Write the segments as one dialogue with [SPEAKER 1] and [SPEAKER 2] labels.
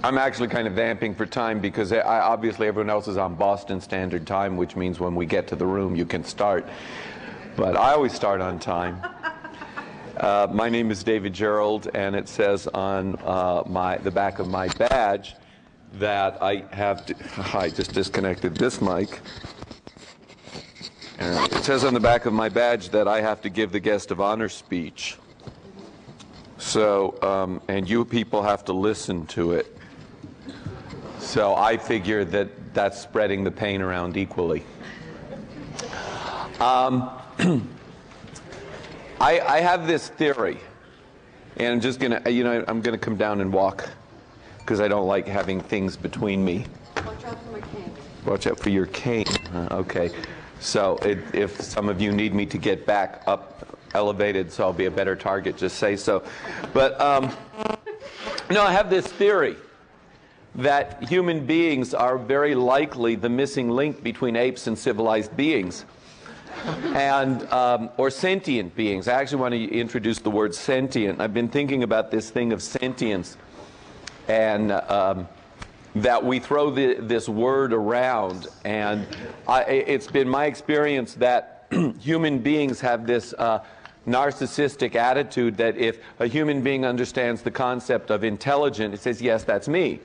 [SPEAKER 1] I'm actually kind of vamping for time because obviously everyone else is on Boston Standard Time, which means when we get to the room, you can start. But I always start on time. My name is David Gerold, and it says on the back of my badge that I have to... I just disconnected this mic. It says on the back of my badge that I have to give the guest of honor speech. So, and you people have to listen to it. So I figure that that's spreading the pain around equally. I have this theory, and I'm just gonna, I'm gonna come down and walk because I don't like having things between me.
[SPEAKER 2] Watch out for my cane.
[SPEAKER 1] Watch out for your cane. Okay. So if some of you need me to get back up elevated so I'll be a better target, just say so. But no, I have this theory that human beings are very likely the missing link between apes and civilized beings, and or sentient beings. I actually want to introduce the word sentient. I've been thinking about this thing of sentience, and that we throw this word around, and it's been my experience that human beings have this narcissistic attitude that if a human being understands the concept of intelligent, it says, yes, that's me.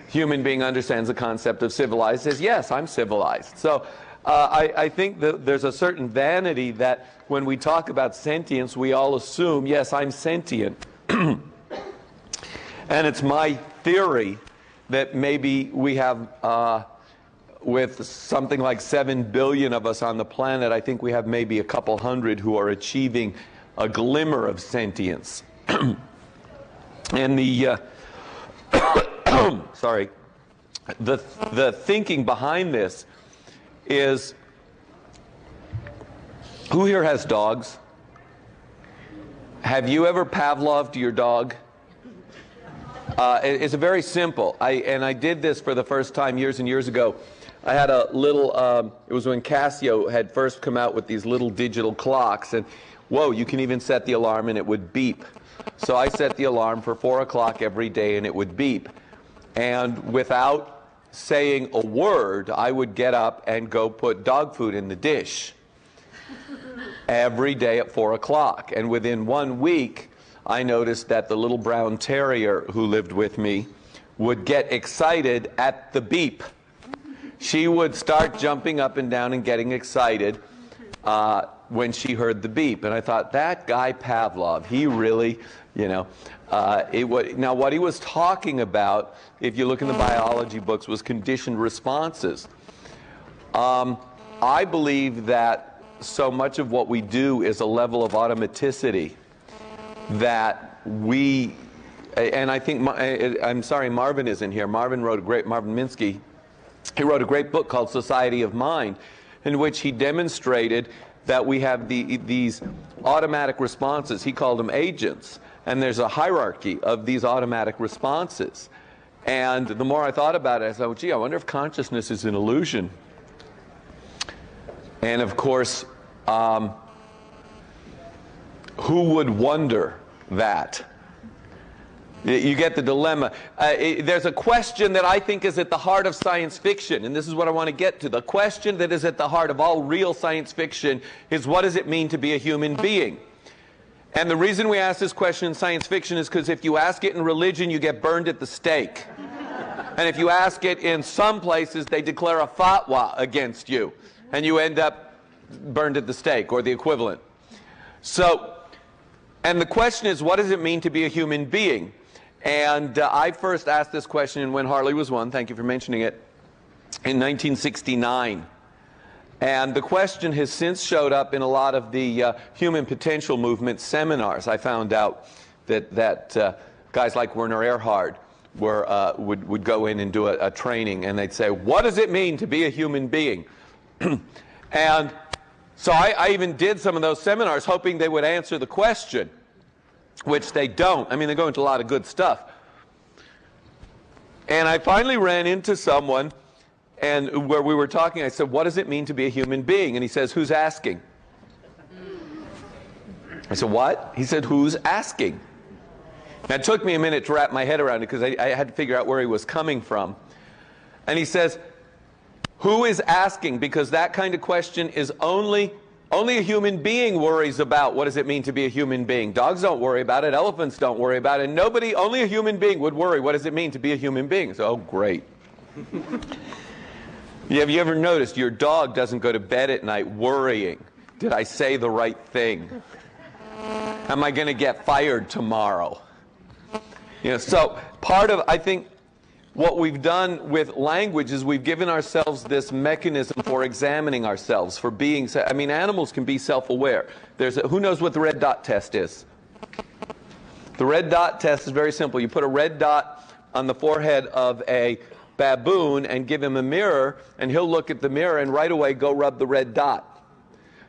[SPEAKER 1] Human being understands the concept of civilized, says, yes, I'm civilized. So I think that there's a certain vanity that when we talk about sentience, we all assume, yes, I'm sentient. And it's my theory that maybe we have, with something like 7 billion of us on the planet, I think we have maybe a couple hundred who are achieving a glimmer of sentience. And the, sorry, the thinking behind this is, who here has dogs? Have you ever Pavloved your dog? It's very simple. I did this for the first time years and years ago. I had a little, it was when Casio had first come out with these little digital clocks, and whoa, you can even set the alarm and it would beep. So I set the alarm for 4 o'clock every day and it would beep. And without saying a word, I would get up and go put dog food in the dish every day at 4 o'clock. And within 1 week, I noticed that the little brown terrier who lived with me would get excited at the beep. She would start jumping up and down and getting excited when she heard the beep. And I thought, that guy Pavlov, he really, now what he was talking about, if you look in the biology books, was conditioned responses. I believe that so much of what we do is a level of automaticity that we, and I think, I'm sorry Marvin isn't here. Marvin Minsky, he wrote a great book called Society of Mind, in which he demonstrated that we have these automatic responses. He called them agents. And there's a hierarchy of these automatic responses. And the more I thought about it, I thought, gee, I wonder if consciousness is an illusion. And of course, who would wonder that? You get the dilemma. There's a question that I think is at the heart of science fiction, and this is what I want to get to. The question that is at the heart of all real science fiction is, what does it mean to be a human being? And the reason we ask this question in science fiction is because if you ask it in religion, you get burned at the stake. And if you ask it in some places, they declare a fatwa against you, and you end up burned at the stake, or the equivalent. So, and the question is, what does it mean to be a human being? And I first asked this question when Harley was one, thank you for mentioning it, in 1969. And the question has since showed up in a lot of the human potential movement seminars. I found out that guys like Werner Erhard would go in and do a training, and they'd say, what does it mean to be a human being? And so I even did some of those seminars hoping they would answer the question, which they don't. I mean, they go into a lot of good stuff. And I finally ran into someone, and where we were talking, I said, what does it mean to be a human being? And he says, who's asking? I said, what? He said, who's asking? Now, it took me a minute to wrap my head around it because I had to figure out where he was coming from. And he says, who is asking? Because that kind of question is only a human being worries about. What does it mean to be a human being? Dogs don't worry about it. Elephants don't worry about it. Only a human being would worry. What does it mean to be a human being? So, oh, great. Have you ever noticed your dog doesn't go to bed at night worrying, did I say the right thing? Am I going to get fired tomorrow? So part of, I think, what we've done with language is we've given ourselves this mechanism for examining ourselves, for being, animals can be self-aware. Who knows what the red dot test is? The red dot test is very simple. You put a red dot on the forehead of a baboon and give him a mirror, and he'll look at the mirror and right away go rub the red dot.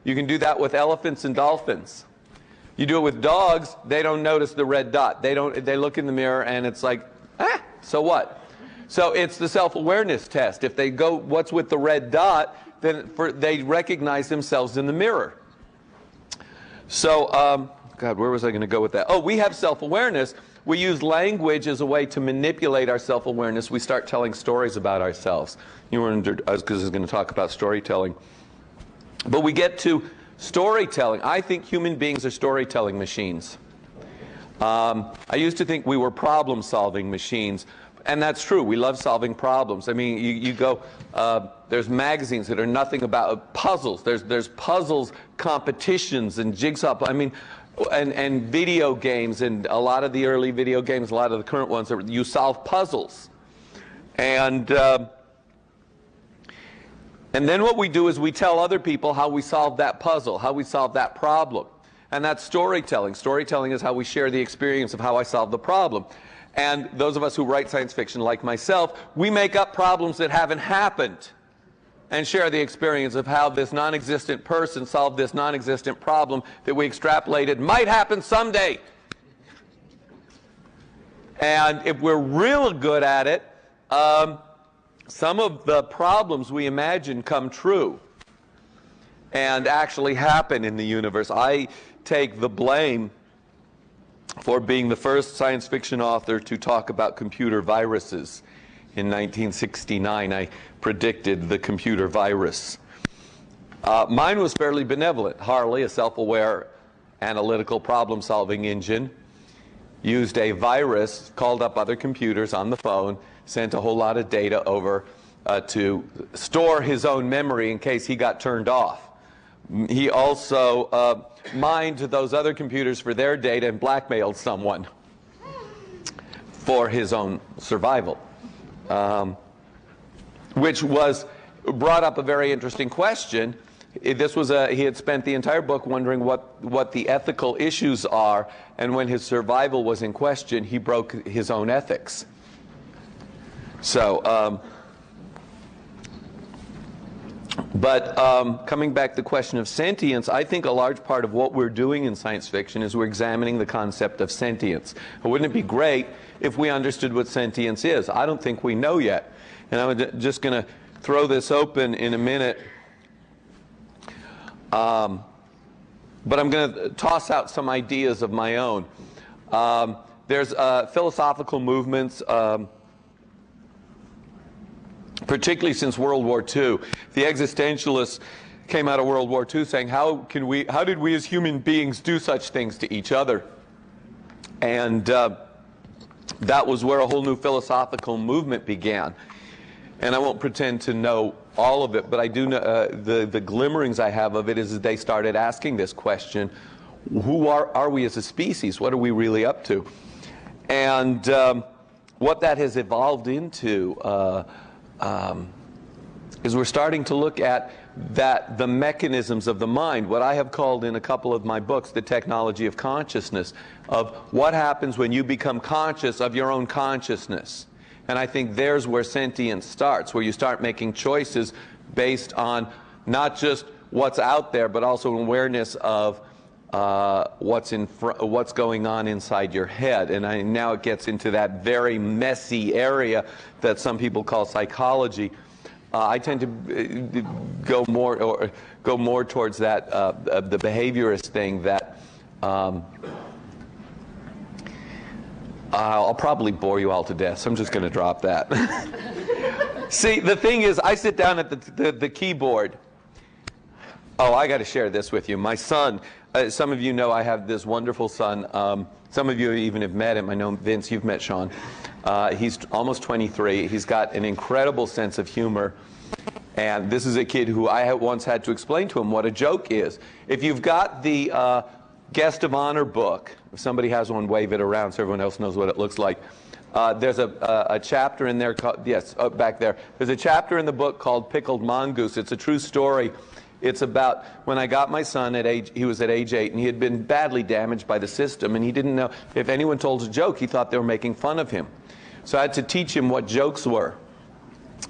[SPEAKER 1] You can do that with elephants and dolphins. You do it with dogs, they don't notice the red dot. They look in the mirror and it's like, so what? So it's the self-awareness test. If they go, what's with the red dot, then they recognize themselves in the mirror. So, God, where was I going to go with that? Oh, we have self-awareness. We use language as a way to manipulate our self-awareness. We start telling stories about ourselves. Because I was going to talk about storytelling. But we get to storytelling. I think human beings are storytelling machines. I used to think we were problem-solving machines. And that's true. We love solving problems. You go, there's magazines that are nothing about puzzles. There's puzzles, competitions, and jigsaw. And video games, and a lot of the early video games, a lot of the current ones, you solve puzzles. And then what we do is we tell other people how we solve that puzzle, how we solve that problem. And that's storytelling. Storytelling is how we share the experience of how I solve the problem. And those of us who write science fiction, like myself, we make up problems that haven't happened and share the experience of how this non-existent person solved this non-existent problem that we extrapolated might happen someday. And if we're real good at it, some of the problems we imagine come true and actually happen in the universe. I take the blame for being the first science fiction author to talk about computer viruses. In 1969, I predicted the computer virus. Mine was fairly benevolent. Harley, a self-aware analytical problem-solving engine, used a virus, called up other computers on the phone, sent a whole lot of data over to store his own memory in case he got turned off. He also mined those other computers for their data and blackmailed someone for his own survival. Which brought up a very interesting question. He had spent the entire book wondering what the ethical issues are, and when his survival was in question, he broke his own ethics. So, coming back to the question of sentience, I think a large part of what we're doing in science fiction is we're examining the concept of sentience. Wouldn't it be great if we understood what sentience is? I don't think we know yet. And I'm just going to throw this open in a minute. But I'm going to toss out some ideas of my own. There's philosophical movements, particularly since World War II. The existentialists came out of World War II saying, how did we as human beings do such things to each other? And that was where a whole new philosophical movement began. And I won't pretend to know all of it, but I do know the glimmerings I have of it is that they started asking this question: who are we as a species? What are we really up to? And what that has evolved into is we're starting to look at the mechanisms of the mind, what I have called in a couple of my books the technology of consciousness, of what happens when you become conscious of your own consciousness. And I think there's where sentience starts, where you start making choices based on not just what's out there, but also an awareness of what's going on inside your head. And now it gets into that very messy area that some people call psychology. I tend to go more towards that the behaviorist thing, that I'll probably bore you all to death, so I'm just going to drop that. See, the thing is, I sit down at the keyboard. Oh, I got to share this with you. My son, some of you know I have this wonderful son. Some of you even have met him. I know, Vince, you've met Sean. He's almost 23. He's got an incredible sense of humor. And this is a kid who I once had to explain to him what a joke is. If you've got the Guest of Honor book, if somebody has one, wave it around so everyone else knows what it looks like. There's a chapter in there called, yes, back there. There's a chapter in the book called Pickled Mongoose. It's a true story. It's about when I got my son he was at age 8, and he had been badly damaged by the system, and he didn't know if anyone told a joke, he thought they were making fun of him. So I had to teach him what jokes were.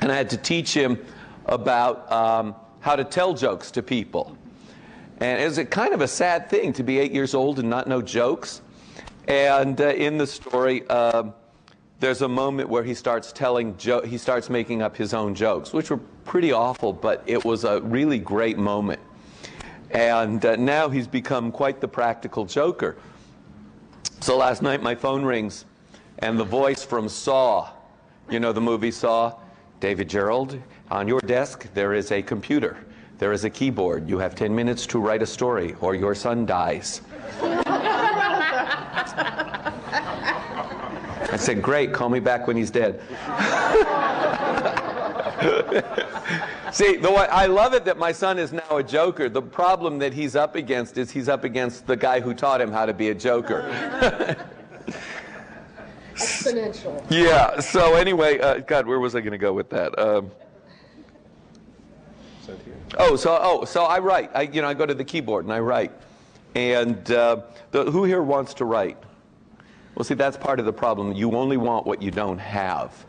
[SPEAKER 1] And I had to teach him about how to tell jokes to people. And it was a kind of a sad thing to be 8 years old and not know jokes. And in the story, there's a moment where he starts making up his own jokes, which were pretty awful, but it was a really great moment. And now he's become quite the practical joker. So last night my phone rings, and the voice from Saw, you know the movie Saw? David Gerold, on your desk there is a computer. There is a keyboard. You have 10 minutes to write a story, or your son dies. I said, great, call me back when he's dead. See, I love it that my son is now a joker. The problem that he's up against is he's up against the guy who taught him how to be a joker.
[SPEAKER 2] Exponential.
[SPEAKER 1] Yeah, so anyway, God, where was I going to go with that? So I write. I go to the keyboard and I write. And who here wants to write? Well, see, that's part of the problem. You only want what you don't have.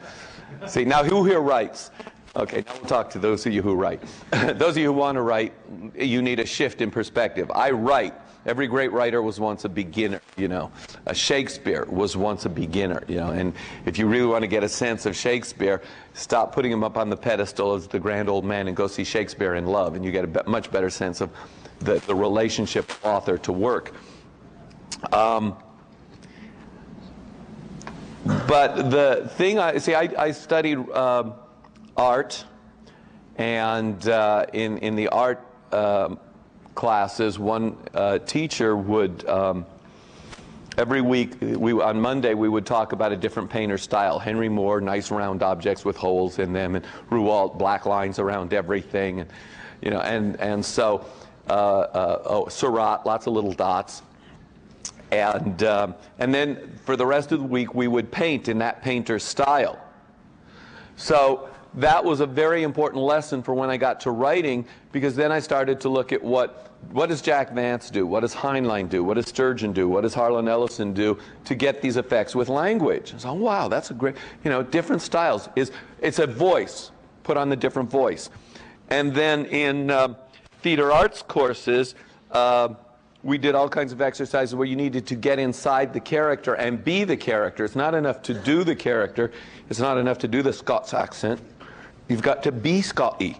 [SPEAKER 1] See, now who here writes? Okay, now we'll talk to those of you who write. Those of you who want to write, you need a shift in perspective. I write. Every great writer was once a beginner, you know. Shakespeare was once a beginner, you know. And if you really want to get a sense of Shakespeare, stop putting him up on the pedestal as the grand old man and go see Shakespeare in Love, and you get a much better sense of the relationship author to work. But the thing, I studied art, and in the art classes, one teacher would, every week, on Monday, we would talk about a different painter's style. Henry Moore, nice round objects with holes in them, and Rouault, black lines around everything, and you know, and so Seurat, lots of little dots. And then for the rest of the week, we would paint in that painter's style. So that was a very important lesson for when I got to writing, because then I started to look at what does Jack Vance do? What does Heinlein do? What does Sturgeon do? What does Harlan Ellison do to get these effects with language? So, wow, that's a great, different styles. It's a voice, put on the different voice. And then in theater arts courses, we did all kinds of exercises where you needed to get inside the character and be the character. It's not enough to do the character. It's not enough to do the Scots accent. You've got to be Scotty.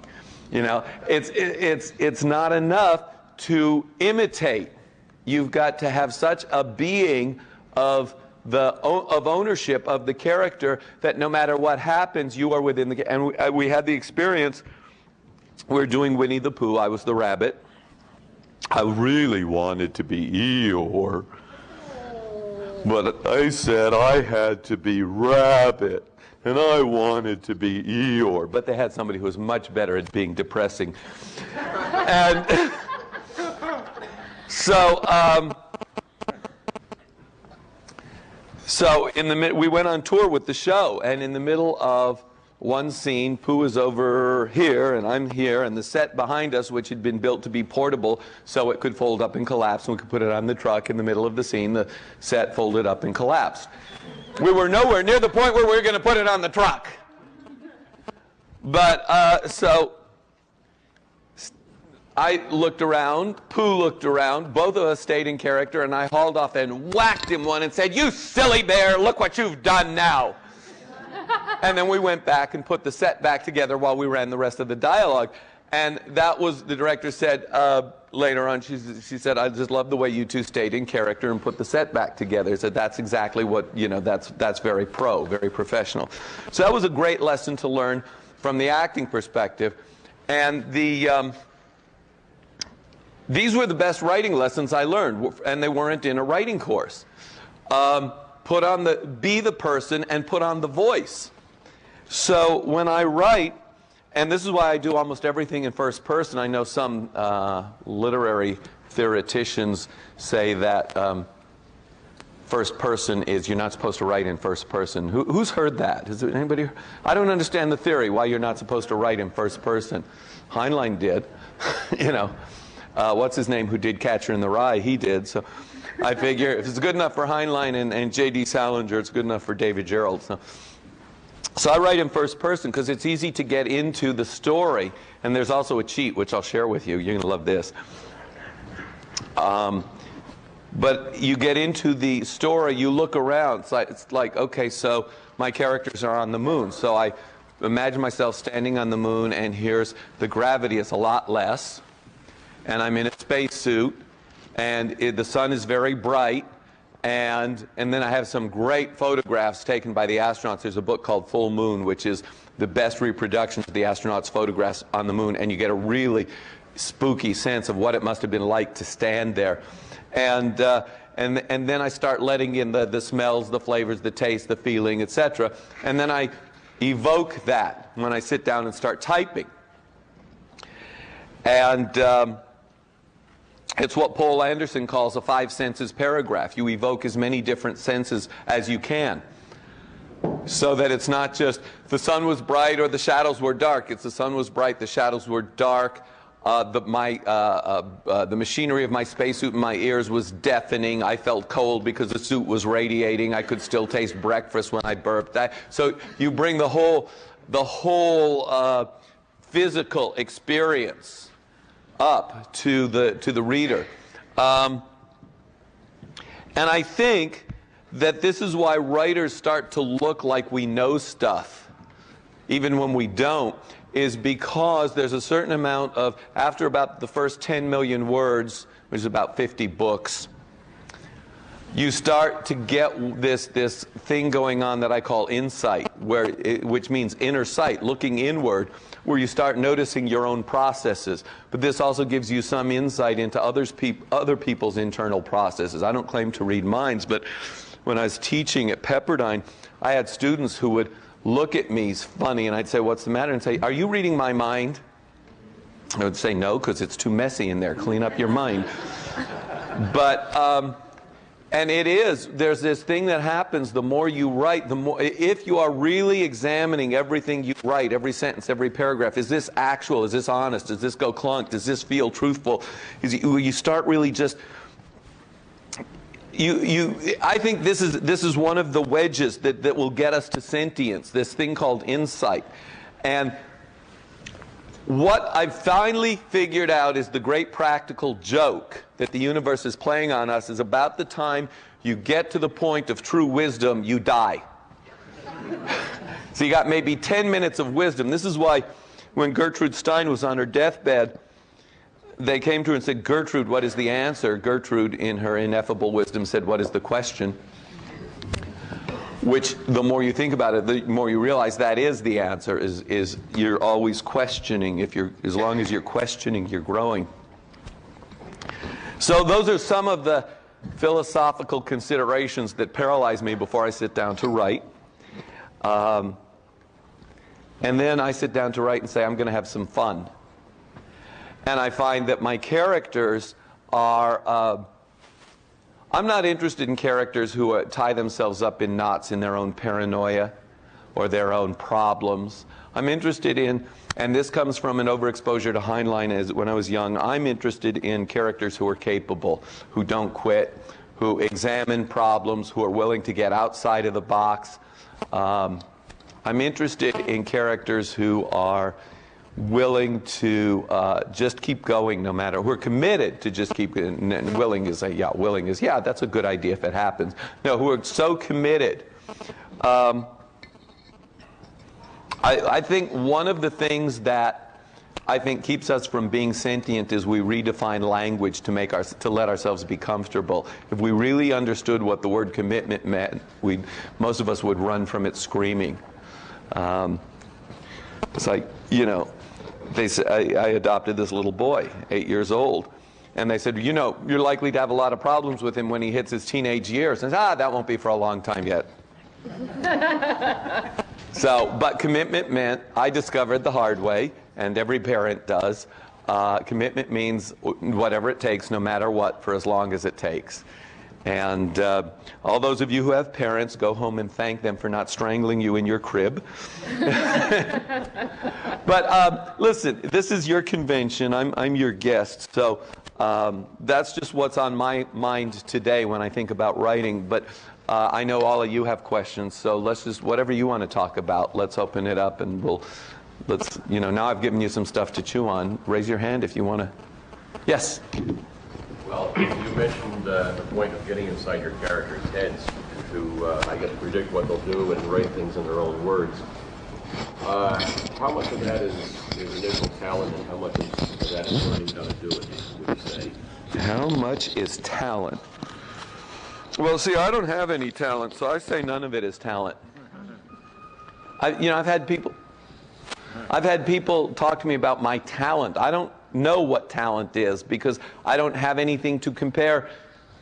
[SPEAKER 1] It's not enough to imitate. You've got to have such a being of ownership of the character that no matter what happens, you are within the. And we had the experience. We're doing Winnie the Pooh. I was the rabbit. I really wanted to be Eeyore, but I said I had to be Rabbit, and I wanted to be Eeyore. But they had somebody who was much better at being depressing. And so we went on tour with the show, and in the middle of one scene, Pooh is over here, and I'm here, and the set behind us, which had been built to be portable so it could fold up and collapse, and we could put it on the truck in the middle of the scene, the set folded up and collapsed. We were nowhere near the point where we were going to put it on the truck. But, so I looked around, Pooh looked around, both of us stayed in character, and I hauled off and whacked him one and said, "You silly bear, look what you've done now." And then we went back and put the set back together while we ran the rest of the dialogue. And that was, the director said later on, she said, I just love the way you two stayed in character and put the set back together. I said, that's exactly what, that's very very professional. So that was a great lesson to learn from the acting perspective. And these were the best writing lessons I learned, and they weren't in a writing course. Be the person and put on the voice. So when I write, and this is why I do almost everything in first person. I know some literary theoreticians say that first person is, you're not supposed to write in first person. Who's heard that? Is there anybody? I don't understand the theory why you're not supposed to write in first person. Heinlein did. What's his name who did Catcher in the Rye? He did. So I figure if it's good enough for Heinlein and J.D. Salinger, it's good enough for David Gerold. So I write in first person because it's easy to get into the story. And there's also a cheat, which I'll share with you. You're going to love this. But you get into the story, you look around. It's like, okay, so my characters are on the moon. So I imagine myself standing on the moon, and here's the gravity is a lot less. And I'm in a spacesuit, and the sun is very bright. And then I have some great photographs taken by the astronauts. There's a book called Full Moon, which is the best reproduction of the astronauts' photographs on the moon. And you get a really spooky sense of what it must have been like to stand there. And then I start letting in the smells, the flavors, the taste, the feeling, etc. And then I evoke that when I sit down and start typing. And it's what Paul Anderson calls a 5 senses paragraph. You evoke as many different senses as you can, so that it's not just the sun was bright or the shadows were dark. It's the sun was bright, the shadows were dark. The machinery of my spacesuit in my ears was deafening. I felt cold because the suit was radiating. I could still taste breakfast when I burped. So you bring the whole physical experience up to the reader. And I think that this is why writers start to look like we know stuff, even when we don't, is because there's a certain amount of, after about the first 10 million words, which is about 50 books, you start to get this thing going on that I call insight, which means inner sight, looking inward, where you start noticing your own processes. But this also gives you some insight into other people's internal processes. I don't claim to read minds, but when I was teaching at Pepperdine, I had students who would look at me funny, and I'd say, what's the matter? And say, are you reading my mind? I would say, no, because it's too messy in there. Clean up your mind. But and it is, there's this thing that happens the more you write, the more, if you are really examining everything you write, every sentence, every paragraph, is this actual, is this honest, does this go clunk, does this feel truthful, you start really just, I think this is one of the wedges that will get us to sentience, this thing called insight. And what I've finally figured out is the great practical joke that the universe is playing on us is about the time you get to the point of true wisdom, you die. So you got maybe 10 minutes of wisdom. This is why when Gertrude Stein was on her deathbed, they came to her and said, Gertrude, what is the answer? Gertrude, in her ineffable wisdom, said, what is the question? Which, the more you think about it, the more you realize that is the answer, is you're always questioning. As long as you're questioning, you're growing. So those are some of the philosophical considerations that paralyze me before I sit down to write. And then I sit down to write and say, I'm going to have some fun. And I find that my characters are... I'm not interested in characters who tie themselves up in knots in their own paranoia or their own problems. I'm interested in, and this comes from an overexposure to Heinlein when I was young, I'm interested in characters who are capable, who don't quit, who examine problems, who are willing to get outside of the box. I'm interested in characters who are willing to just keep going no matter, who are committed to just keep, and willing is, yeah, that's a good idea if it happens. No, who are so committed. I think one of the things that I think keeps us from being sentient is we redefine language to let ourselves be comfortable. If we really understood what the word commitment meant, most of us would run from it screaming. It's like, you know, I adopted this little boy, 8 years old, and they said, you know, you're likely to have a lot of problems with him when he hits his teenage years. And I said, that won't be for a long time yet. But commitment meant, I discovered the hard way, and every parent does, commitment means whatever it takes, no matter what, for as long as it takes. And all those of you who have parents, go home and thank them for not strangling you in your crib. But listen, this is your convention. I'm your guest. So that's just what's on my mind today when I think about writing. But I know all of you have questions, so let's just, whatever you want to talk about, let's open it up, and let's, you know, now I've given you some stuff to chew on. Raise your hand if you want to. Yes?
[SPEAKER 2] Well, you mentioned the point of getting inside your characters' heads to, I guess, predict what they'll do and write things in their own words. How much of that is initial talent, and how much of that is learning how to do it, would you say?
[SPEAKER 1] How much is talent? Well, see, I don't have any talent, so I say none of it is talent. I've had people talk to me about my talent. I don't know what talent is because I don't have anything to compare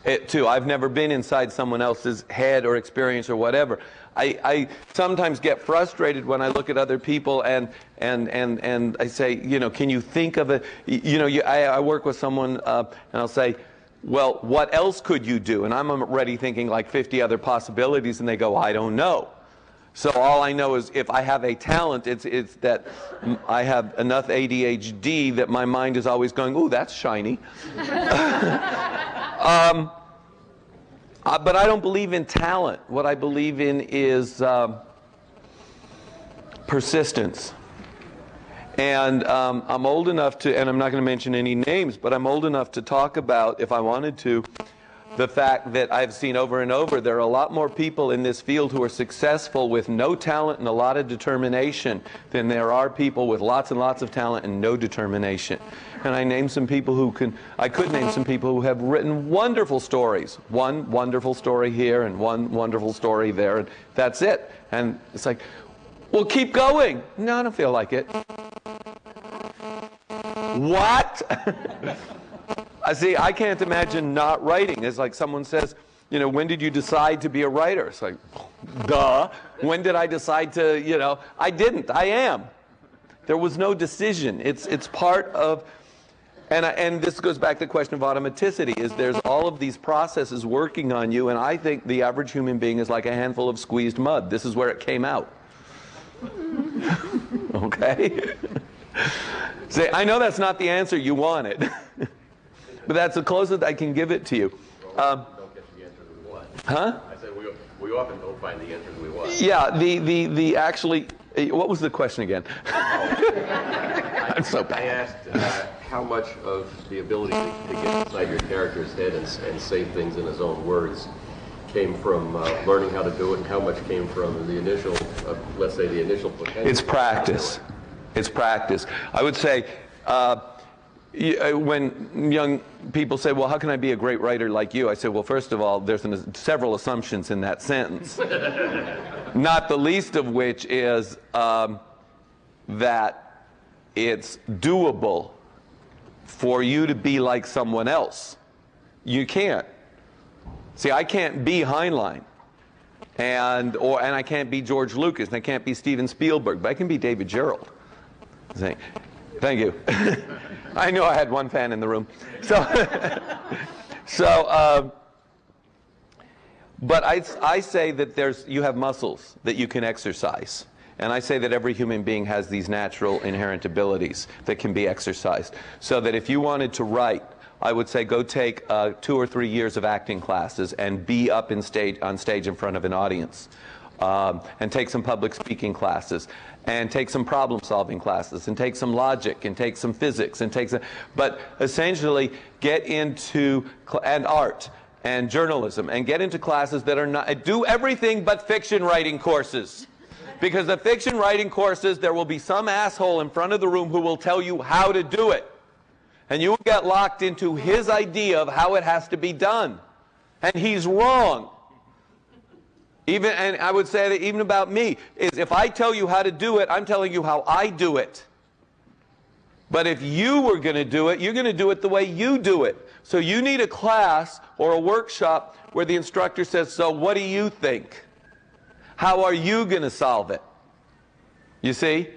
[SPEAKER 1] it to. I've never been inside someone else's head or experience or whatever. I sometimes get frustrated when I look at other people and I say, you know, can you think of a, you know, I work with someone and I'll say, well, what else could you do? And I'm already thinking like 50 other possibilities, and they go, I don't know. So all I know is if I have a talent, it's that I have enough ADHD that my mind is always going, ooh, that's shiny. But I don't believe in talent. What I believe in is persistence. And I'm old enough to, and I'm not going to mention any names, but I'm old enough to talk about, if I wanted to, the fact that I've seen over and over, there are a lot more people in this field who are successful with no talent and a lot of determination than there are people with lots and lots of talent and no determination. And I named some people I could name some people who have written wonderful stories. One wonderful story here and one wonderful story there, and that's it. And it's like, well, keep going. No, I don't feel like it. What? See, I can't imagine not writing. It's like someone says, you know, when did you decide to be a writer? It's like, duh. When did I decide to, you know, I didn't. I am. There was no decision. It's part of, and this goes back to the question of automaticity, is there's all of these processes working on you, and I think the average human being is like a handful of squeezed mud. This is where it came out. Okay? See, I know that's not the answer you wanted. But that's the closest I can give it to you.
[SPEAKER 2] Don't get the answers we want.
[SPEAKER 1] Huh?
[SPEAKER 2] I said we often don't find the answers we want.
[SPEAKER 1] Yeah, the actually, what was the question again? I'm so bad.
[SPEAKER 2] I asked how much of the ability to get inside your character's head and say things in his own words came from learning how to do it, and how much came from the initial, let's say, the initial potential.
[SPEAKER 1] It's practice. It's practice. I would say, when young people say, well, how can I be a great writer like you? I say, well, first of all, there's several assumptions in that sentence. Not the least of which is that it's doable for you to be like someone else. You can't. See, I can't be Heinlein. And I can't be George Lucas, and I can't be Steven Spielberg, but I can be David Gerold. Thank you. I knew I had one fan in the room. But I say that you have muscles that you can exercise. And I say that every human being has these natural inherent abilities that can be exercised. So that if you wanted to write, I would say go take 2 or 3 years of acting classes and be up on stage in front of an audience. And take some public speaking classes, and take some problem solving classes, and take some logic, and take some physics, and but essentially get into, and art, and journalism, and get into classes that are not, do everything but fiction writing courses. Because the fiction writing courses, there will be some asshole in front of the room who will tell you how to do it. And you will get locked into his idea of how it has to be done. And he's wrong. And I would say that even about me, is if I tell you how to do it, I'm telling you how I do it. But if you were going to do it, you're going to do it the way you do it. So you need a class or a workshop where the instructor says, so what do you think? How are you going to solve it? You see?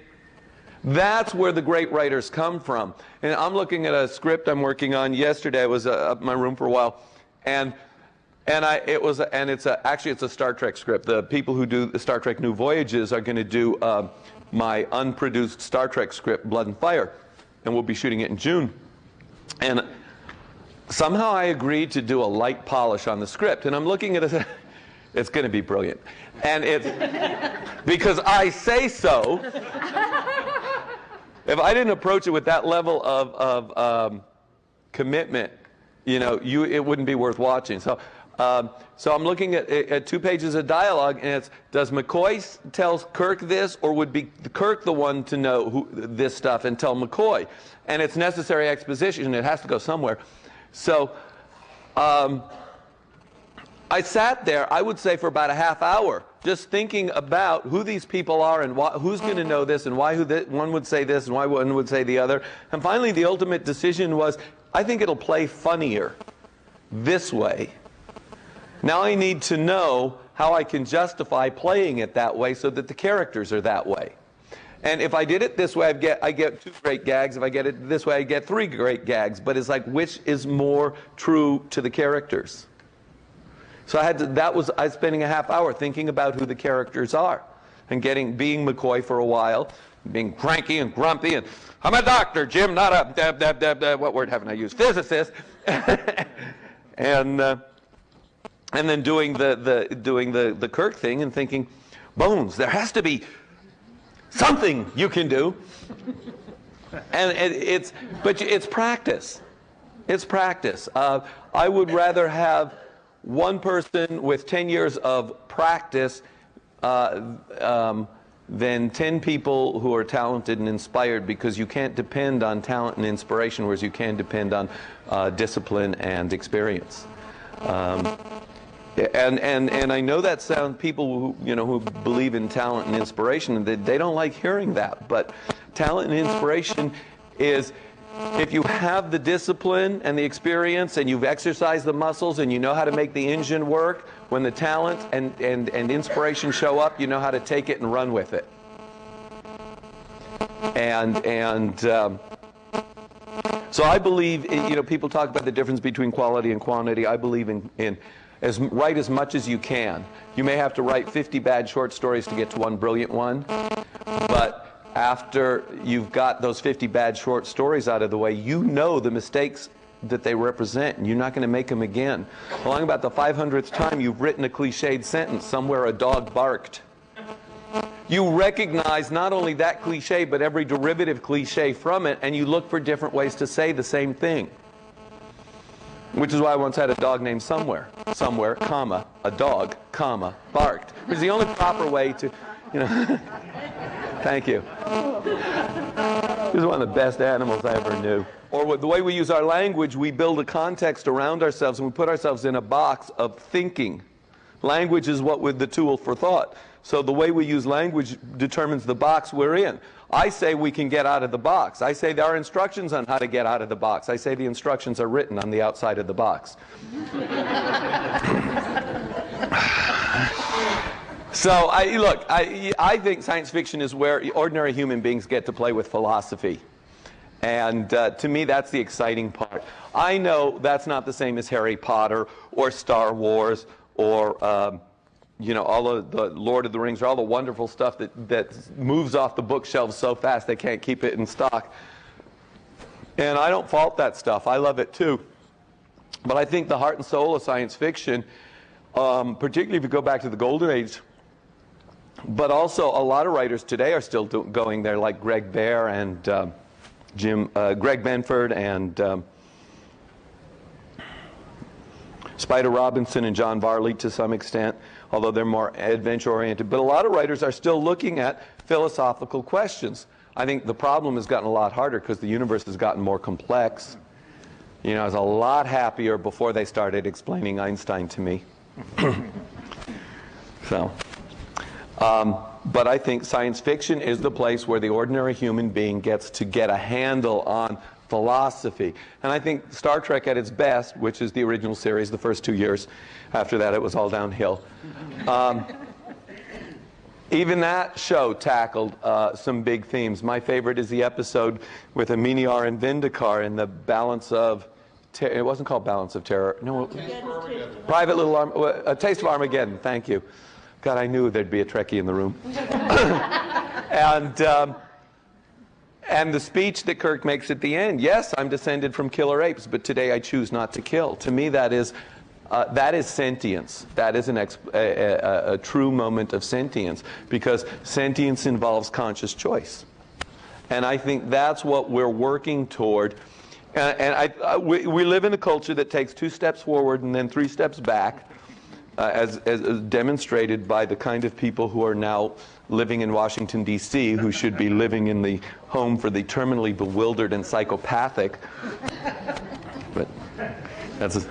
[SPEAKER 1] That's where the great writers come from. And I'm looking at a script I'm working on. Yesterday I was up in my room for a while, actually it's a Star Trek script. The people who do the Star Trek New Voyages are going to do my unproduced Star Trek script, Blood and Fire, and we'll be shooting it in June. And somehow I agreed to do a light polish on the script, and I'm looking at it. It's going to be brilliant, and it's because I say so. If I didn't approach it with that level of commitment, it wouldn't be worth watching. So I'm looking at 2 pages of dialogue, and it's, does McCoy tells Kirk this, or would be Kirk the one to know this stuff and tell McCoy? And it's necessary exposition, and it has to go somewhere. So I sat there, I would say, for about a half hour, just thinking about who these people are and who's going to know this and why one would say this and why one would say the other. And finally, the ultimate decision was, I think it'll play funnier this way. Now I need to know how I can justify playing it that way so that the characters are that way. And if I did it this way, I get 2 great gags. If I get it this way, I get 3 great gags. But it's like, which is more true to the characters? So I was spending a half hour thinking about who the characters are, and being McCoy for a while, being cranky and grumpy, and I'm a doctor, Jim, not a what word haven't I used? Physicist, and then doing the Kirk thing and thinking, Bones, there has to be something you can do, and it's practice. It's practice. I would rather have one person with 10 years of practice than 10 people who are talented and inspired, because you can't depend on talent and inspiration, whereas you can depend on discipline and experience. And I know that sounds, people who believe in talent and inspiration, they don't like hearing that, but talent and inspiration is, if you have the discipline and the experience and you've exercised the muscles and you know how to make the engine work, when the talent and inspiration show up, you know how to take it and run with it. So I believe, people talk about the difference between quality and quantity. I believe in write as much as you can. You may have to write 50 bad short stories to get to one brilliant one, but after you've got those 50 bad short stories out of the way, you know the mistakes that they represent, and you're not going to make them again. Along about the 500th time you've written a cliched sentence, somewhere a dog barked. You recognize not only that cliche, but every derivative cliche from it, and you look for different ways to say the same thing. Which is why I once had a dog named Somewhere, comma, a dog, comma, barked. Which is the only proper way to, Thank you. He was one of the best animals I ever knew. Or the way we use our language, we build a context around ourselves, and we put ourselves in a box of thinking. Language is the tool for thought. So the way we use language determines the box we're in. I say we can get out of the box. I say there are instructions on how to get out of the box. I say the instructions are written on the outside of the box. So I think science fiction is where ordinary human beings get to play with philosophy. And to me, that's the exciting part. I know that's not the same as Harry Potter or Star Wars or all of the Lord of the Rings, or all the wonderful stuff that moves off the bookshelves so fast they can't keep it in stock. And I don't fault that stuff. I love it too. But I think the heart and soul of science fiction, particularly if you go back to the Golden Age, but also a lot of writers today are still going there, like Greg Bear and Greg Benford and Spider Robinson and John Varley to some extent, although they're more adventure-oriented. But a lot of writers are still looking at philosophical questions. I think the problem has gotten a lot harder because the universe has gotten more complex. You know, I was a lot happier before they started explaining Einstein to me. So, but I think science fiction is the place where the ordinary human being gets to get a handle on philosophy. And I think Star Trek at its best, which is the original series, the first 2 years, after that it was all downhill. Even that show tackled some big themes. My favorite is the episode with Aminiar and Vindikar in the Balance of... it wasn't called Balance of Terror. No, Private Little A Taste of Armageddon. Thank you. God, I knew there'd be a Trekkie in the room. And the speech that Kirk makes at the end, yes, I'm descended from killer apes, but today I choose not to kill. To me, that is sentience. That is a true moment of sentience, because sentience involves conscious choice. And I think that's what we're working toward. We live in a culture that takes 2 steps forward and then 3 steps back, as demonstrated by the kind of people who are now living in Washington, D.C., who should be living in the home for the terminally bewildered and psychopathic. But that's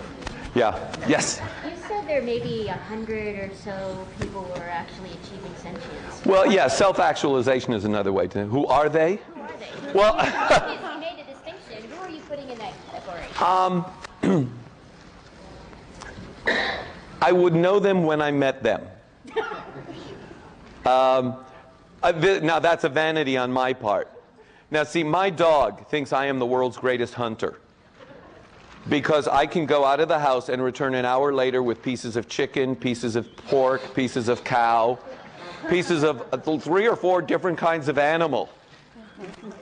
[SPEAKER 1] yeah. Yes?
[SPEAKER 3] You said there may be 100 or so people who are actually achieving sentience.
[SPEAKER 1] Well, yeah, self-actualization is another way to... Who are they?
[SPEAKER 3] Who are they?
[SPEAKER 1] Well...
[SPEAKER 3] You made a distinction. Who are you putting in that category?
[SPEAKER 1] I would know them when I met them. Now, that's a vanity on my part. Now, see, my dog thinks I am the world's greatest hunter, because I can go out of the house and return an hour later with pieces of chicken, pieces of pork, pieces of cow, pieces of 3 or 4 different kinds of animal.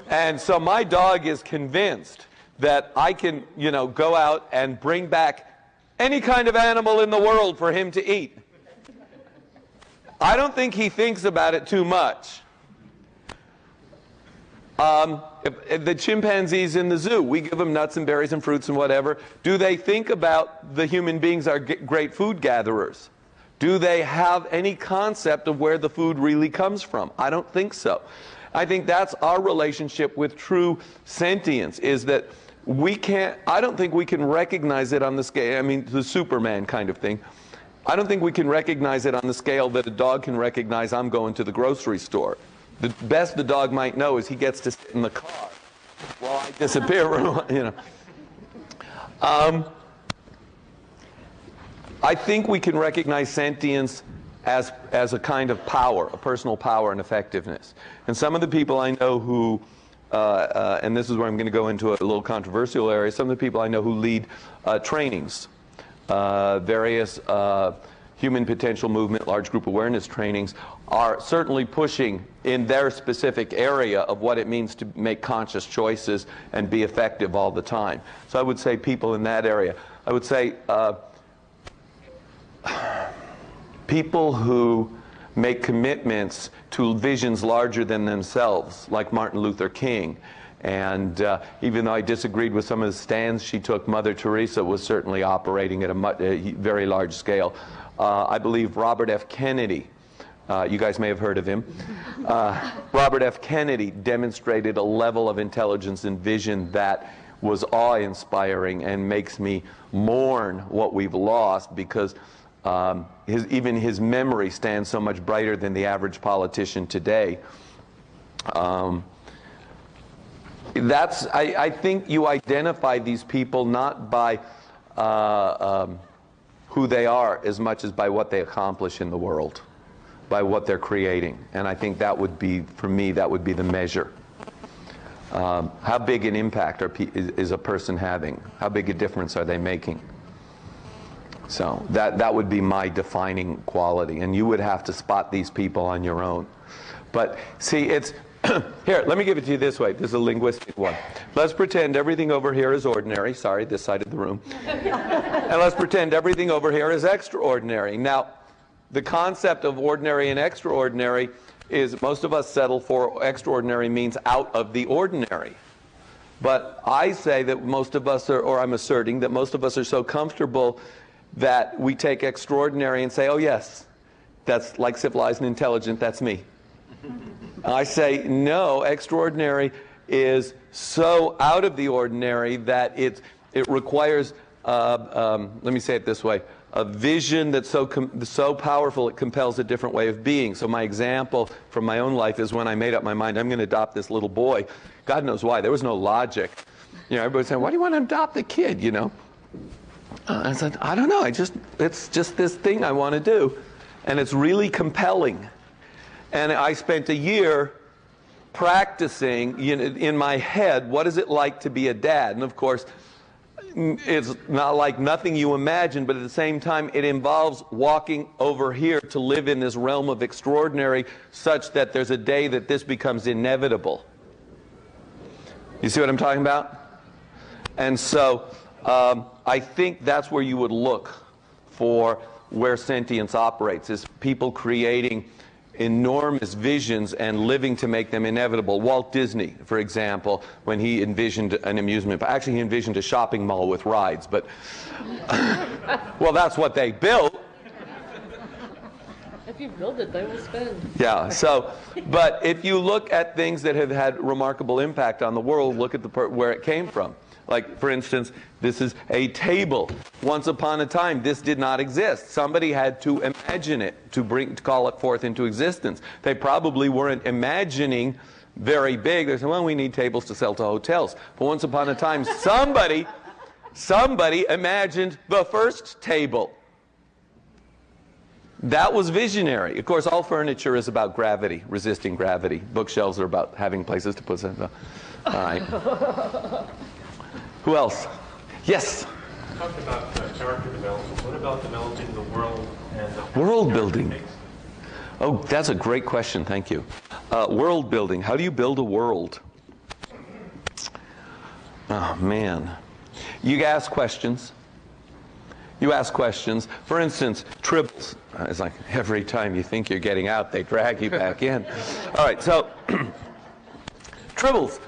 [SPEAKER 1] And so my dog is convinced that I can, you know, go out and bring back any kind of animal in the world for him to eat. I don't think he thinks about it too much. If the chimpanzees in the zoo, we give them nuts and berries and fruits and whatever. Do they think about the human beings are great food gatherers? Do they have any concept of where the food really comes from? I don't think so. I think that's our relationship with true sentience, is that we can't, I don't think we can recognize it on the scale, I mean, the Superman kind of thing. I don't think we can recognize it on the scale that a dog can recognize I'm going to the grocery store. The best the dog might know is he gets to sit in the car while I disappear, you know. I think we can recognize sentience as a kind of power, a personal power and effectiveness. And some of the people I know who, and this is where I'm going to go into a little controversial area, some of the people I know who lead trainings, various human potential movement, large group awareness trainings, are certainly pushing in their specific area of what it means to make conscious choices and be effective all the time. So I would say people in that area. I would say people who make commitments to visions larger than themselves, like Martin Luther King. And even though I disagreed with some of the stands she took, Mother Teresa was certainly operating at a very large scale. I believe Robert F. Kennedy, you guys may have heard of him, Robert F. Kennedy demonstrated a level of intelligence and vision that was awe-inspiring and makes me mourn what we've lost, because even his memory stands so much brighter than the average politician today. I think you identify these people not by who they are as much as by what they accomplish in the world, by what they're creating. And I think that would be, for me, that would be the measure. How big an impact is a person having? How big a difference are they making? So that would be my defining quality. And you would have to spot these people on your own. But see, it's... Here, let me give it to you this way. This is a linguistic one. Let's pretend everything over here is ordinary. Sorry, this side of the room. And let's pretend everything over here is extraordinary. Now, the concept of ordinary and extraordinary is most of us settle for extraordinary means out of the ordinary. But I say that most of us are, or I'm asserting that most of us are so comfortable that we take extraordinary and say, oh yes, that's like civilized and intelligent, that's me. I say, no, extraordinary is so out of the ordinary that it requires, let me say it this way, a vision that's so powerful it compels a different way of being. So my example from my own life is when I made up my mind, I'm going to adopt this little boy. God knows why. There was no logic. You know, everybody's saying, why do you want to adopt the kid, you know? I said, I don't know. It's just this thing I want to do. And it's really compelling. And I spent a year practicing in my head, what is it like to be a dad? And of course, it's not like nothing you imagine, but at the same time, it involves walking over here to live in this realm of extraordinary, such that there's a day that this becomes inevitable. You see what I'm talking about? And so I think that's where you would look for where sentience operates, is people creating enormous visions and living to make them inevitable. Walt Disney, for example, when he envisioned an amusement park, actually he envisioned a shopping mall with rides, but well, that's what they built.
[SPEAKER 4] If you build it, they will spend.
[SPEAKER 1] Yeah, so, but if you look at things that have had remarkable impact on the world, look at where it came from. Like, for instance, this is a table. Once upon a time, this did not exist. Somebody had to imagine it, to call it forth into existence. They probably weren't imagining very big. They said, well, we need tables to sell to hotels. But once upon a time, somebody imagined the first table. That was visionary. Of course, all furniture is about gravity, resisting gravity. Bookshelves are about having places to put stuff. All right. Who else? Yes?
[SPEAKER 5] You talked about character development. What about developing the world and the
[SPEAKER 1] world building? Oh, that's a great question. Thank you. World building. How do you build a world? Oh, man. You ask questions. You ask questions. For instance, tribbles. It's like every time you think you're getting out, they drag you back in. All right, so tribbles.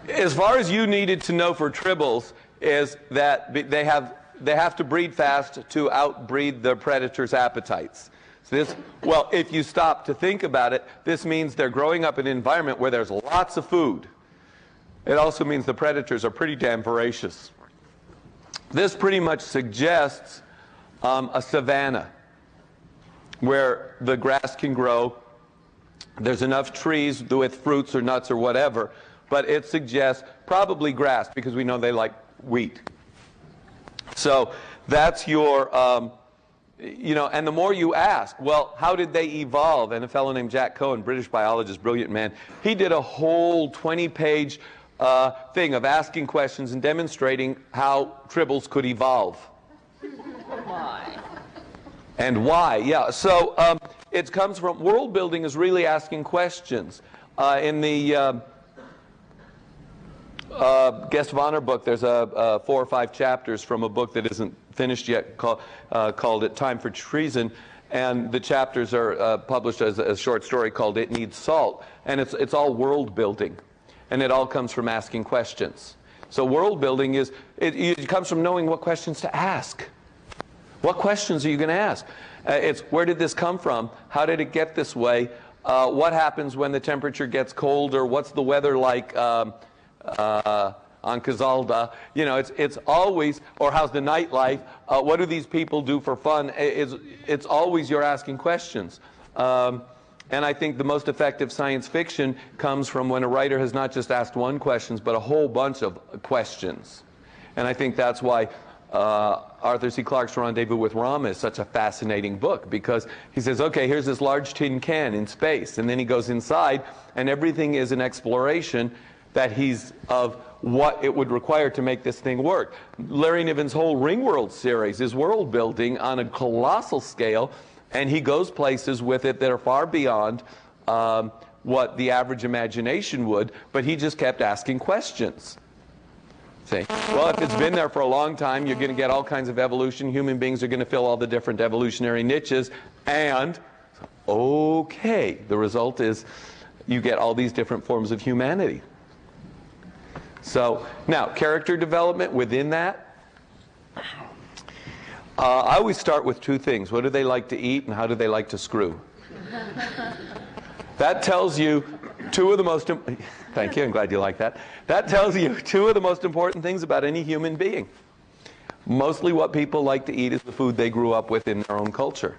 [SPEAKER 1] As far as you needed to know for tribbles is that they have to breed fast to outbreed the predator's appetites. So well, if you stop to think about it, this means they're growing up in an environment where there's lots of food. It also means the predators are pretty damn voracious. This pretty much suggests a savanna where the grass can grow. There's enough trees with fruits or nuts or whatever, but it suggests probably grass because we know they like wheat. So that's your, and the more you ask, well, how did they evolve? And a fellow named Jack Cohen, British biologist, brilliant man, he did a whole 20-page thing of asking questions and demonstrating how tribbles could evolve.
[SPEAKER 4] Why?
[SPEAKER 1] And why, yeah. So it comes from, world building is really asking questions. In the Guest of Honor book, there's 4 or 5 chapters from a book that isn't finished yet called It Time for Treason. And the chapters are published as a short story called It Needs Salt. And it's all world building. And it all comes from asking questions. So world building it comes from knowing what questions to ask. What questions are you going to ask? It's where did this come from? How did it get this way? What happens when the temperature gets colder? What's the weather like on Cazalda? You know, it's always, or how's the nightlife? What do these people do for fun? It's always you're asking questions. And I think the most effective science fiction comes from when a writer has not just asked one question, but a whole bunch of questions. And I think that's why Arthur C. Clarke's Rendezvous with Rama is such a fascinating book, because he says, okay, here's this large tin can in space, and then he goes inside, and everything is an exploration that he's of what it would require to make this thing work. Larry Niven's whole Ringworld series is world building on a colossal scale, and he goes places with it that are far beyond what the average imagination would, but he just kept asking questions. See? Well, if it's been there for a long time, you're going to get all kinds of evolution. Human beings are going to fill all the different evolutionary niches, and okay, the result is you get all these different forms of humanity. So now, character development within that. I always start with two things. What do they like to eat, and how do they like to screw? That tells you two of the most... Thank you, I'm glad you like that. That tells you two of the most important things about any human being. Mostly what people like to eat is the food they grew up with in their own culture.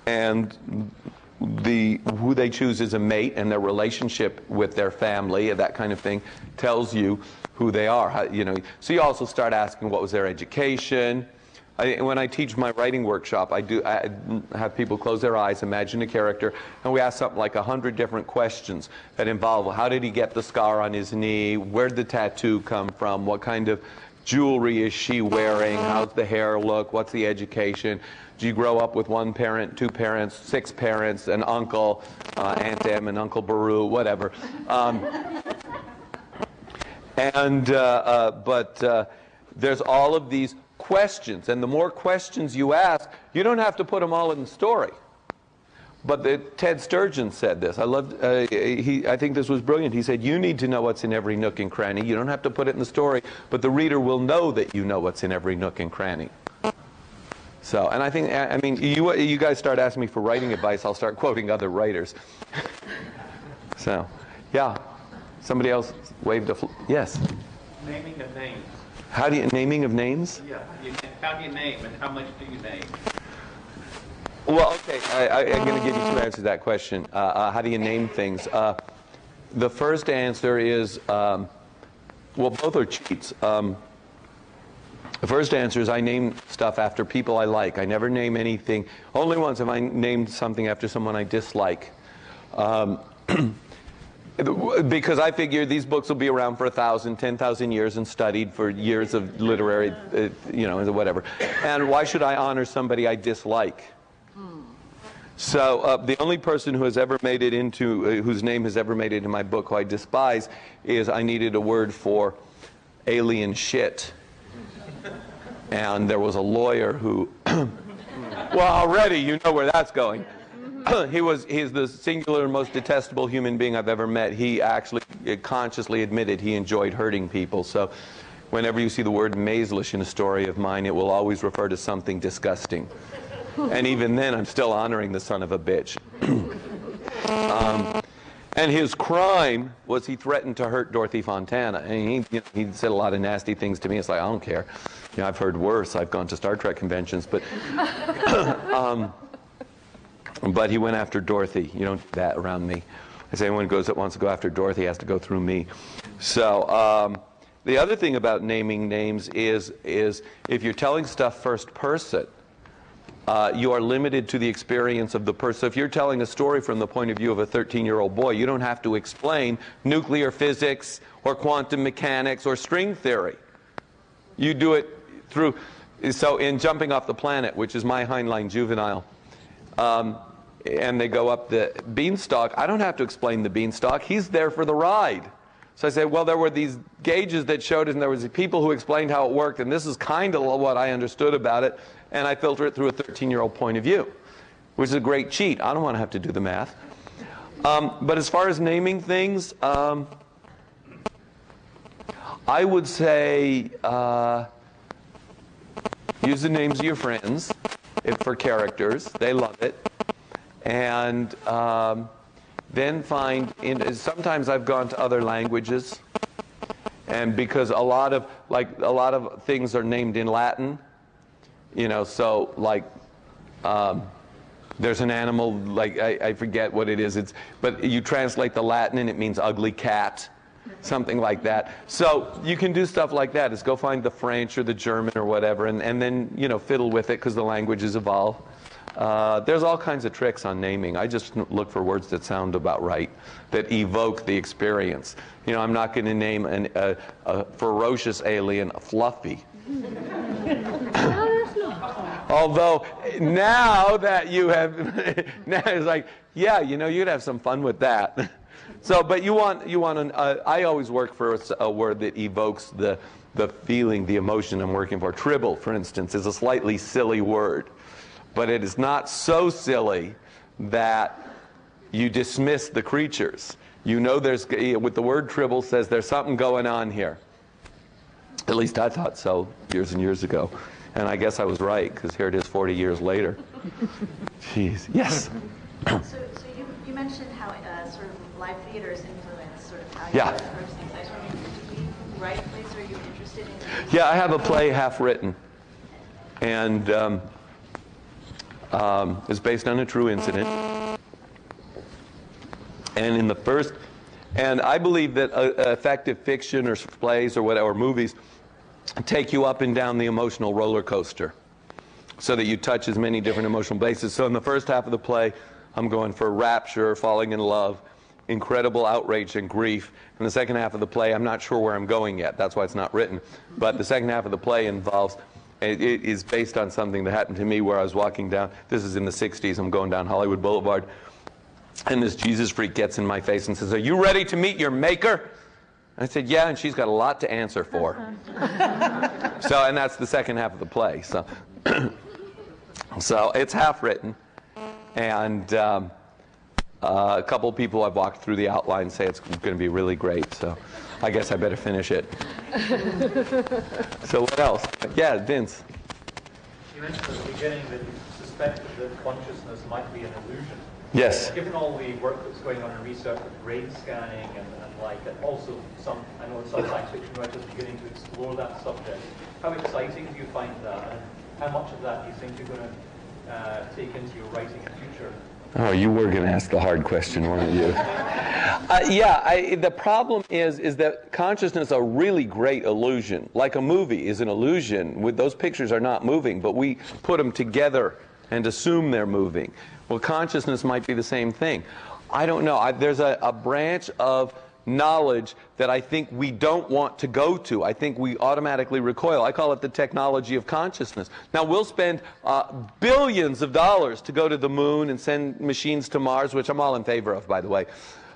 [SPEAKER 1] And who they choose as a mate and their relationship with their family and that kind of thing tells you who they are. So you also start asking what was their education. When I teach my writing workshop, I have people close their eyes, imagine a character, and we ask something like 100 different questions that involve, well, how did he get the scar on his knee? Where did the tattoo come from? What kind of jewelry is she wearing? How's the hair look? What's the education? Do you grow up with one parent, two parents, six parents, an uncle, Aunt Em and Uncle Baru, whatever. But there's all of these questions, and the more questions you ask, you don't have to put them all in the story. But Ted Sturgeon said this. I think this was brilliant. He said, you need to know what's in every nook and cranny. You don't have to put it in the story, but the reader will know that you know what's in every nook and cranny. So, and I mean, you guys start asking me for writing advice, I'll start quoting other writers. So, yeah. Somebody else waved a yes?
[SPEAKER 6] Naming of names.
[SPEAKER 1] Naming of names?
[SPEAKER 6] Yeah. How do you name, and how much do you name?
[SPEAKER 1] Well, okay, I'm going to give you two answers to that question. How do you name things? The first answer is, well, both are cheats. The first answer is I name stuff after people I like. I never name anything. Only once have I named something after someone I dislike. Because I figure these books will be around for 1,000, 10,000 years and studied for years of literary, whatever. And why should I honor somebody I dislike? So the only person who has ever made it into, whose name has ever made it in my book, who I despise, is I needed a word for alien shit. And there was a lawyer who, well, already you know where that's going. He's the singular most detestable human being I've ever met. He actually consciously admitted he enjoyed hurting people. So whenever you see the word Maislish in a story of mine, it will always refer to something disgusting. And even then, I'm still honoring the son of a bitch. And his crime was he threatened to hurt Dorothy Fontana. And he said a lot of nasty things to me. It's like, I don't care. I've heard worse. I've gone to Star Trek conventions. But but he went after Dorothy. You don't do that around me. I say anyone that wants to go after Dorothy has to go through me. So the other thing about naming names is if you're telling stuff first person, you are limited to the experience of the person. So if you're telling a story from the point of view of a 13-year-old boy, you don't have to explain nuclear physics or quantum mechanics or string theory. You do it through... So in Jumping Off the Planet, which is my Heinlein juvenile, and they go up the beanstalk, I don't have to explain the beanstalk. He's there for the ride. So I said, well, there were these gauges that showed it, and there was people who explained how it worked, and this is kind of what I understood about it, and I filter it through a 13-year-old point of view, which is a great cheat. I don't want to have to do the math. But as far as naming things, I would say use the names of your friends for characters. They love it. And then sometimes I've gone to other languages, and because a lot of things are named in Latin, so like there's an animal, like I forget what it is, but you translate the Latin and it means ugly cat, something like that. So you can do stuff like that, is go find the French or the German or whatever, and then fiddle with it because the languages evolve. There's all kinds of tricks on naming. I just look for words that sound about right, that evoke the experience. I'm not going to name a ferocious alien Fluffy. Although now that you have, now it's like, yeah, you'd have some fun with that. So, but I always work for a word that evokes the feeling, the emotion I'm working for. Tribble, for instance, is a slightly silly word. But it is not so silly that you dismiss the creatures. With the word tribble says there's something going on here. At least I thought so years and years ago. And I guess I was right, because here it is 40 years later. Jeez. Yes?
[SPEAKER 7] So you mentioned how sort of live theaters influence sort of how you
[SPEAKER 1] Yeah.
[SPEAKER 7] approach things. I was wondering, did you write plays, or are you interested in?
[SPEAKER 1] Yeah, I have a play half written. And it's based on a true incident. And in the first, and I believe that effective fiction or plays or whatever, or movies, take you up and down the emotional roller coaster so that you touch as many different emotional bases. So in the first half of the play, I'm going for rapture, falling in love, incredible outrage and grief. In the second half of the play, I'm not sure where I'm going yet. That's why it's not written. But the second half of the play involves, it is based on something that happened to me where I was walking down, this is in the 60s, I'm going down Hollywood Boulevard, and this Jesus freak gets in my face and says, "Are you ready to meet your maker?" I said, "Yeah," and she's got a lot to answer for. So, and that's the second half of the play. So, so it's half written, and a couple of people I've walked through the outline say it's going to be really great. So, I guess I better finish it. So what else? Yeah, Vince.
[SPEAKER 5] You mentioned at the beginning that you suspected that consciousness might be an illusion.
[SPEAKER 1] Yes.
[SPEAKER 5] Given all the work that's going on in research with brain scanning and and also I know some science fiction writers are beginning to explore that subject, how exciting do you find that, and how much of that do you think you're going to take into your writing in the future?
[SPEAKER 1] Oh, you were going to ask the hard question, weren't you? The problem is that consciousness is a really great illusion. Like a movie is an illusion. Those pictures are not moving, but we put them together and assume they're moving. Well, consciousness might be the same thing. I don't know. There's a branch of knowledge that I think we don't want to go to. I think we automatically recoil. I call it the technology of consciousness. Now, we'll spend billions of dollars to go to the moon and send machines to Mars, which I'm all in favor of, by the way.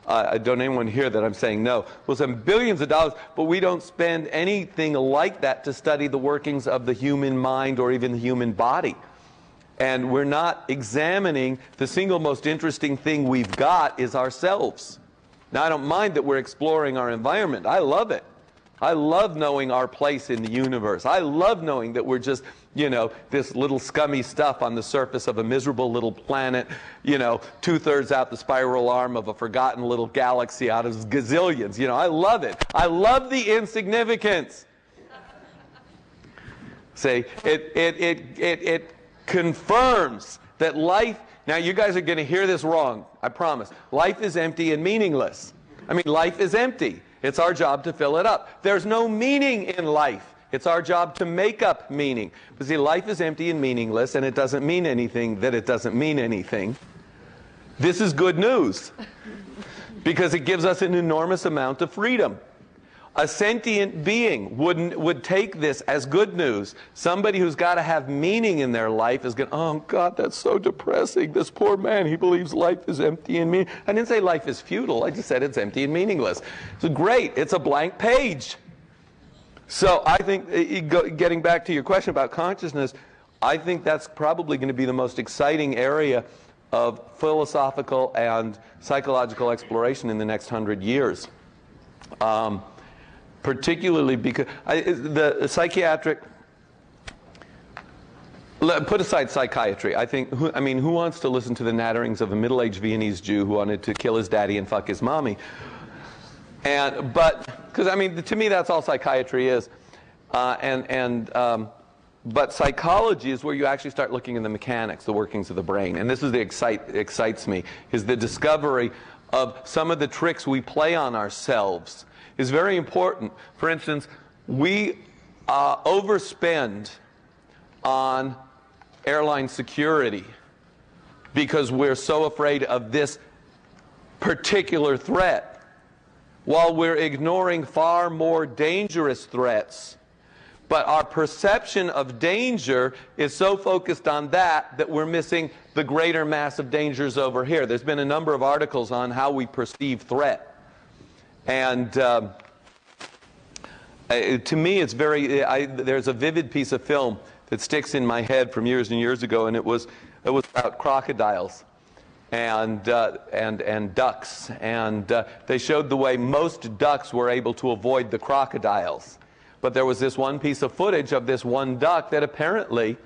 [SPEAKER 1] Don't anyone hear that I'm saying no. We'll spend billions of dollars, but we don't spend anything like that to study the workings of the human mind or even the human body. And we're not examining the single most interesting thing we've got is ourselves. Now, I don't mind that we're exploring our environment. I love it. I love knowing our place in the universe. I love knowing that we're just, this little scummy stuff on the surface of a miserable little planet, 2/3 out the spiral arm of a forgotten little galaxy out of gazillions. I love it. I love the insignificance. Say, it confirms that life. Now, you guys are going to hear this wrong, I promise. Life is empty and meaningless. I mean, life is empty. It's our job to fill it up. There's no meaning in life. It's our job to make up meaning. But see, life is empty and meaningless, and it doesn't mean anything that it doesn't mean anything. This is good news, because it gives us an enormous amount of freedom. A sentient being would take this as good news. Somebody who's got to have meaning in their life is going, "Oh, God, that's so depressing. This poor man, he believes life is empty and meaningless." I didn't say life is futile. I just said it's empty and meaningless. So great. It's a blank page. So I think, getting back to your question about consciousness, I think that's probably going to be the most exciting area of philosophical and psychological exploration in the next 100 years. Particularly because the psychiatric, put aside psychiatry, who wants to listen to the natterings of a middle-aged Viennese Jew who wanted to kill his daddy and fuck his mommy? Because to me that's all psychiatry is. But psychology is where you actually start looking at the mechanics, the workings of the brain. And this is the excites me, is the discovery of some of the tricks we play on ourselves is very important. For instance, we overspend on airline security because we're so afraid of this particular threat, while we're ignoring far more dangerous threats. But our perception of danger is so focused on that we're missing the greater mass of dangers over here. There's been a number of articles on how we perceive threat. And to me, it's there's a vivid piece of film that sticks in my head from years and years ago, and it was about crocodiles and ducks. And they showed the way most ducks were able to avoid the crocodiles. but there was this one piece of footage of this one duck that apparently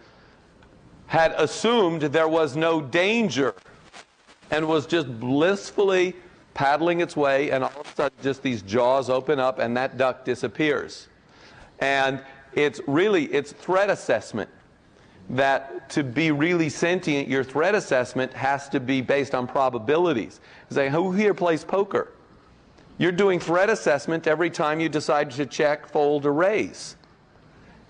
[SPEAKER 1] had assumed there was no danger and was just blissfully paddling its way, and all of a sudden just these jaws open up and that duck disappears. And it's threat assessment. That to be really sentient, your threat assessment has to be based on probabilities. Say, who here plays poker? You're doing threat assessment every time you decide to check, fold, or raise.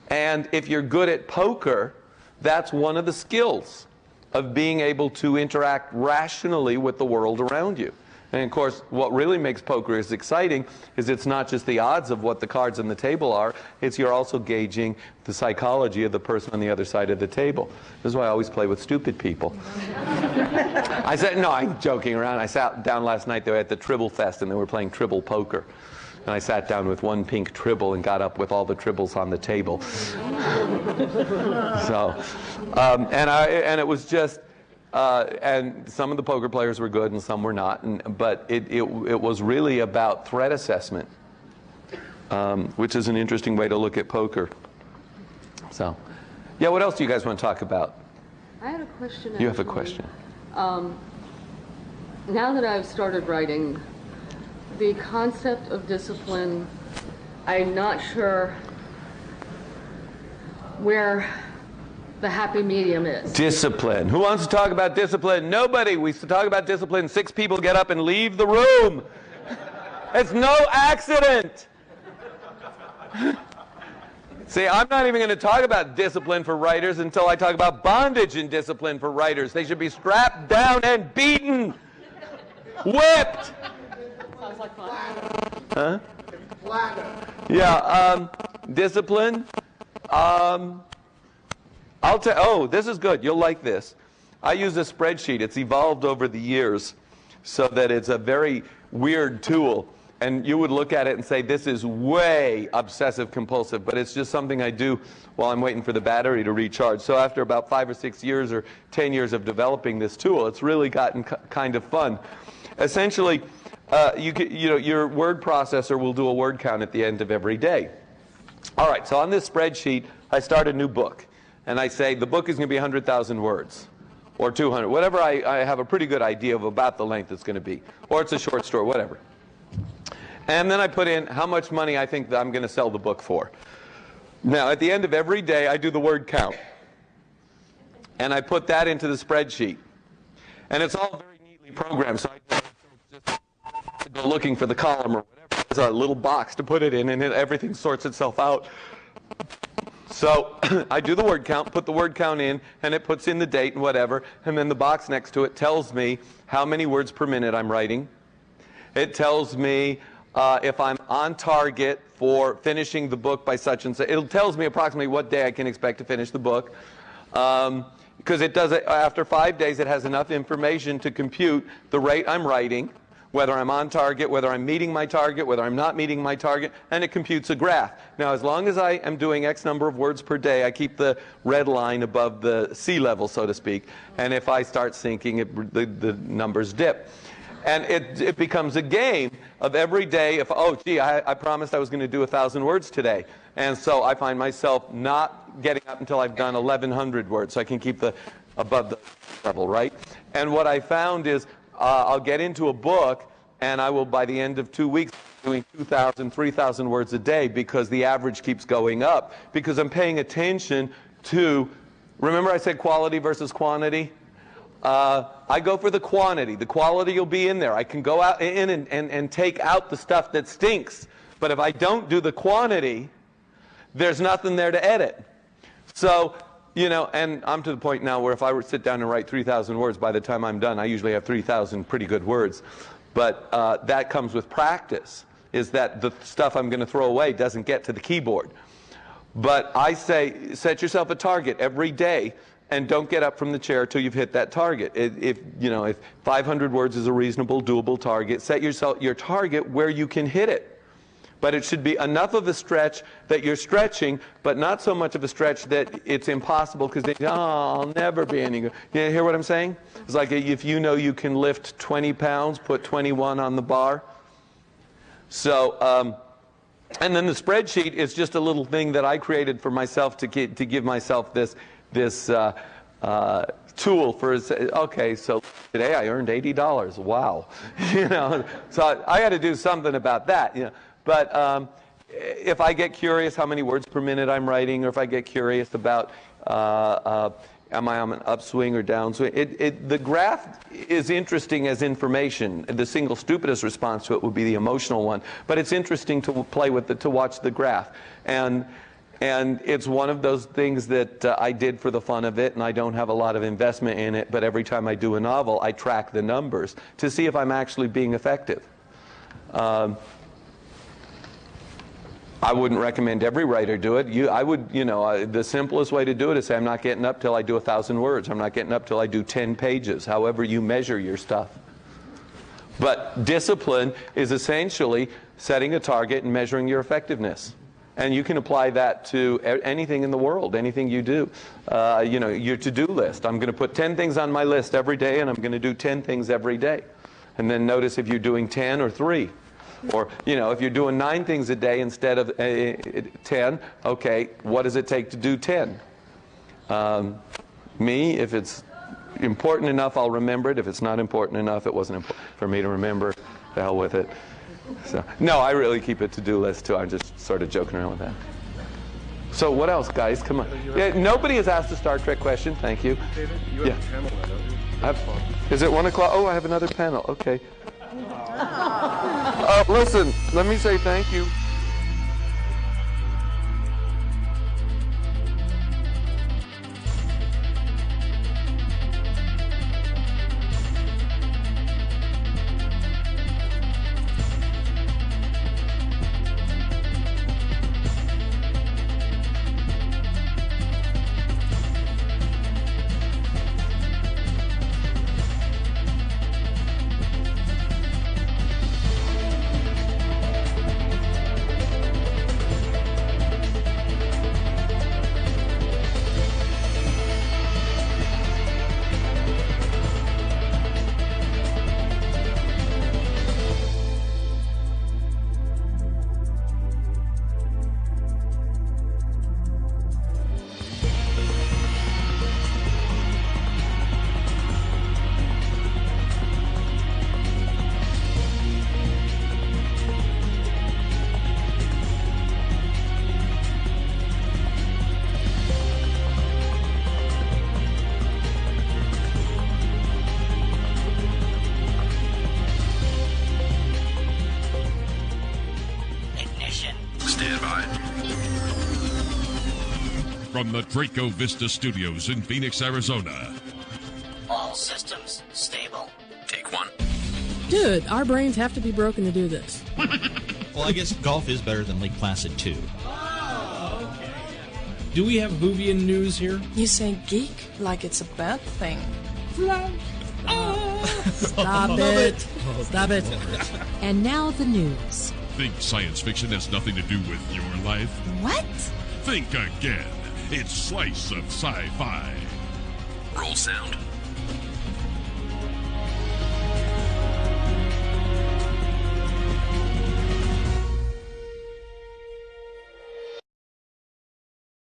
[SPEAKER 1] And if you're good at poker, that's one of the skills of being able to interact rationally with the world around you. And of course, what really makes poker is exciting is it's not just the odds of what the cards on the table are, it's you're also gauging the psychology of the person on the other side of the table. This is why I always play with stupid people. I said, no, I'm joking around. I sat down last night, they were at the Tribble Fest, and they were playing Tribble poker. And I sat down with one pink tribble and got up with all the tribbles on the table. So, and it was just, and some of the poker players were good and some were not, but it was really about threat assessment, which is an interesting way to look at poker. So, yeah, what else do you guys want to talk about?
[SPEAKER 4] I had a question.
[SPEAKER 1] You have a question.
[SPEAKER 4] Now that I've started writing, the concept of discipline, I'm not sure where the happy medium is.
[SPEAKER 1] Discipline. Who wants to talk about discipline? Nobody. We talk about discipline. 6 people get up and leave the room. It's no accident. See, I'm not even going to talk about discipline for writers until I talk about bondage and discipline for writers. They should be strapped down and beaten. Whipped.
[SPEAKER 4] Sounds like fun.
[SPEAKER 1] Huh? Yeah, discipline. I'll tell. Oh, this is good. You'll like this. I use a spreadsheet. It's evolved over the years so that it's a very weird tool. And you would look at it and say, this is way obsessive compulsive, but it's just something I do while I'm waiting for the battery to recharge. So after about 5 or 6 years or 10 years of developing this tool, it's really gotten kind of fun. Essentially, your word processor will do a word count at the end of every day. All right, so on this spreadsheet, I start a new book. And I say, the book is going to be 100,000 words, or 200, whatever I have a pretty good idea of about the length it's going to be. Or it's a short story, whatever. And then I put in how much money I think that I'm going to sell the book for. Now, at the end of every day, I do the word count. And I put that into the spreadsheet. And it's all very neatly programmed, so I just go looking for the column or whatever. There's a little box to put it in, and everything sorts itself out. So I do the word count, put the word count in, and it puts in the date and whatever, and then the box next to it tells me how many words per minute I'm writing. It tells me if I'm on target for finishing the book by such and such. It tells me approximately what day I can expect to finish the book. Because it does it after 5 days, it has enough information to compute the rate I'm writing, whether I'm on target, whether I'm meeting my target, whether I'm not meeting my target, and it computes a graph. Now, as long as I am doing X number of words per day, I keep the red line above the sea level, so to speak. And if I start sinking, the numbers dip. And it becomes a game of every day, if, oh, gee, I promised I was going to do 1,000 words today. And so I find myself not getting up until I've done 1,100 words, so I can keep above the level, right? And what I found is I'll get into a book, and I will, by the end of 2 weeks, doing 2,000, 3,000 words a day because the average keeps going up. Because I'm paying attention to, remember I said quality versus quantity? I go for the quantity. The quality will be in there. I can go out in and take out the stuff that stinks. But if I don't do the quantity, there's nothing there to edit. So, and I'm to the point now where if I were to sit down and write 3,000 words, by the time I'm done, I usually have 3,000 pretty good words. But that comes with practice, is that the stuff I'm going to throw away doesn't get to the keyboard. But I say, set yourself a target every day, and don't get up from the chair till you've hit that target. If 500 words is a reasonable, doable target, set yourself your target where you can hit it. But it should be enough of a stretch that you're stretching, but not so much of a stretch that it's impossible because I'll never be any good. You hear what I'm saying? It's like if you know you can lift 20 pounds, put 21 on the bar. So And then the spreadsheet is just a little thing that I created for myself to give myself this tool for, okay, so today I earned $80. Wow. So I had to do something about that. But if I get curious how many words per minute I'm writing, or if I get curious about am I on an upswing or downswing, the graph is interesting as information. The single stupidest response to it would be the emotional one. But it's interesting to play with it, to watch the graph. And it's one of those things that I did for the fun of it, and I don't have a lot of investment in it, but every time I do a novel, I track the numbers to see if I'm actually being effective. I wouldn't recommend every writer do it. The simplest way to do it is say, I'm not getting up till I do 1,000 words. I'm not getting up till I do 10 pages, however you measure your stuff. But discipline is essentially setting a target and measuring your effectiveness. And you can apply that to anything in the world, anything you do. Your to-do list. I'm going to put 10 things on my list every day, and I'm going to do 10 things every day. And then notice if you're doing 10 or 3. Or, if you're doing 9 things a day instead of 10, okay, what does it take to do 10? If it's important enough, I'll remember it. If it's not important enough, it wasn't important for me to remember. The hell with it. So, no, I really keep a to-do list too. I'm just sort of joking around with that. So what else, guys? Come on. Yeah, nobody has asked a Star Trek question. Thank you.
[SPEAKER 2] David, you have a panel now, don't you?
[SPEAKER 1] Is it 1 o'clock? Oh, I have another panel. Okay. Listen, let me say thank you.
[SPEAKER 8] From the Draco Vista Studios in Phoenix, Arizona.
[SPEAKER 9] All systems stable.
[SPEAKER 10] Take 1.
[SPEAKER 11] Dude, our brains have to be broken to do this.
[SPEAKER 12] Well, I guess golf is better than Lake Placid, too.
[SPEAKER 13] Oh, okay. Do we have Whovian news here?
[SPEAKER 14] You say geek like it's a bad thing.
[SPEAKER 11] Stop it. Stop it.
[SPEAKER 15] And now the news.
[SPEAKER 8] Think science fiction has nothing to do with your life?
[SPEAKER 15] What?
[SPEAKER 8] Think again. It's Slice of Sci-Fi.
[SPEAKER 10] Roll sound.